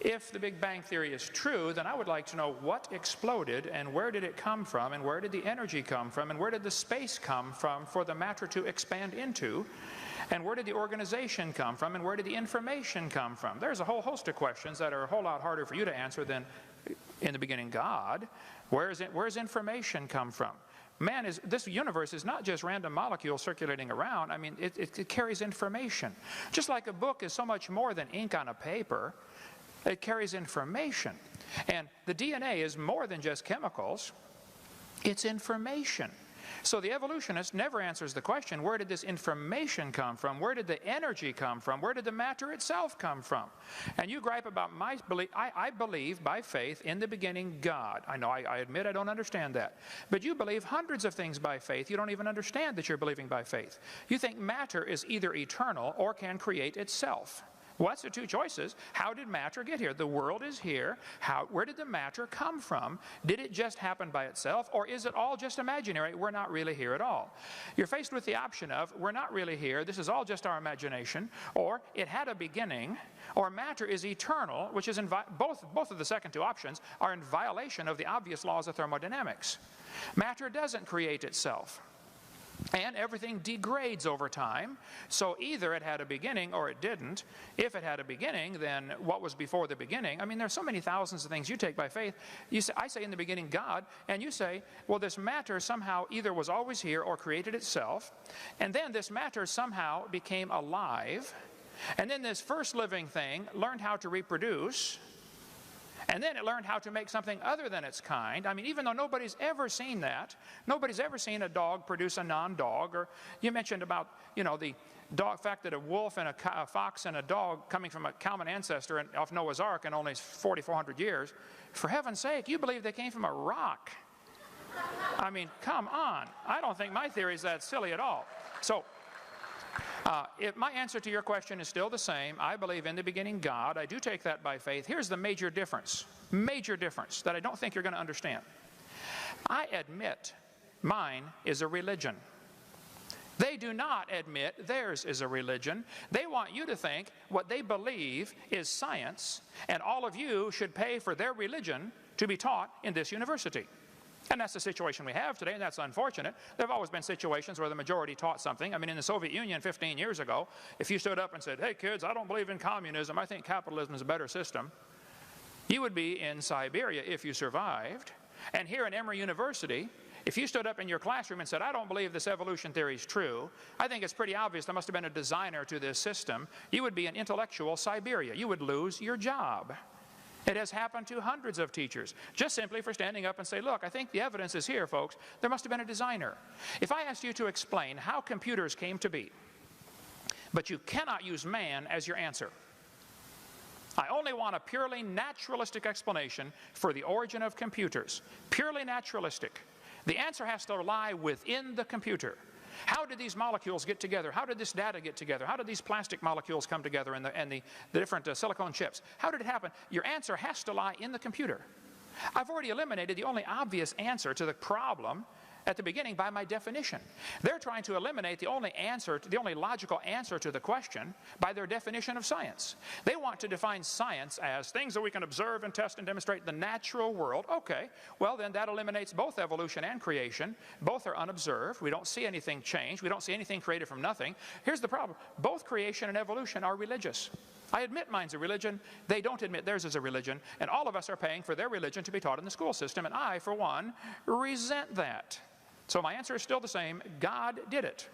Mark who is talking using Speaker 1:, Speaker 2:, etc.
Speaker 1: If the Big Bang Theory is true, then I would like to know what exploded and where did it come from and where did the energy come from and where did the space come from for the matter to expand into, and where did the organization come from and where did the information come from. There's a whole host of questions that are a whole lot harder for you to answer than in the beginning God. Where's information come from? This universe is not just random molecules circulating around. I mean, it carries information. Just like a book is so much more than ink on a paper. It carries information. And the DNA is more than just chemicals. It's information. So the evolutionist never answers the question, where did this information come from? Where did the energy come from? Where did the matter itself come from? And you gripe about my belief. I believe by faith in the beginning God. I know, I admit I don't understand that. But you believe hundreds of things by faith. You don't even understand that you're believing by faith. You think matter is either eternal or can create itself. Well, that's the two choices. How did matter get here? The world is here. Where did the matter come from? Did it just happen by itself, or is it all just imaginary? We're not really here at all. You're faced with the option of, we're not really here, this is all just our imagination, or it had a beginning, or matter is eternal, which is both of the second two options are in violation of the obvious laws of thermodynamics. Matter doesn't create itself. And everything degrades over time, so either it had a beginning or it didn't. If it had a beginning, then what was before the beginning? I mean, there's so many thousands of things you take by faith. I say in the beginning God, and you say, well, this matter somehow either was always here or created itself, and then this matter somehow became alive, and then this first living thing learned how to reproduce, and then it learned how to make something other than its kind. I mean, even though nobody's ever seen that, nobody's ever seen a dog produce a non-dog. Or you mentioned about, the fact that a wolf and a fox and a dog coming from a common ancestor off Noah's Ark in only 4,400 years. For heaven's sake, you believe they came from a rock. I mean, come on. I don't think my theory is that silly at all. So, if my answer to your question is still the same, I believe in the beginning God. I do take that by faith. Here's the major difference that I don't think you're going to understand. I admit mine is a religion. They do not admit theirs is a religion. They want you to think what they believe is science, and all of you should pay for their religion to be taught in this university. And that's the situation we have today, and that's unfortunate. There have always been situations where the majority taught something. I mean, in the Soviet Union 15 years ago, if you stood up and said, hey kids, I don't believe in communism, I think capitalism is a better system, you would be in Siberia if you survived. And here in Emory University, if you stood up in your classroom and said, I don't believe this evolution theory is true, I think it's pretty obvious there must have been a designer to this system, you would be in intellectual Siberia. You would lose your job. It has happened to hundreds of teachers, just simply for standing up and say, look, I think the evidence is here, folks. There must have been a designer. If I asked you to explain how computers came to be, but you cannot use man as your answer, I only want a purely naturalistic explanation for the origin of computers. Purely naturalistic. The answer has to lie within the computer. How did these molecules get together? How did this data get together? How did these plastic molecules come together and the different silicon chips? How did it happen? Your answer has to lie in the computer. I've already eliminated the only obvious answer to the problem at the beginning by my definition. They're trying to eliminate the only logical answer to the question by their definition of science. They want to define science as things that we can observe and test and demonstrate in the natural world. Okay, well then that eliminates both evolution and creation. Both are unobserved. We don't see anything change. We don't see anything created from nothing. Here's the problem. Both creation and evolution are religious. I admit mine's a religion. They don't admit theirs is a religion. And all of us are paying for their religion to be taught in the school system. And I, for one, resent that. So my answer is still the same. God did it.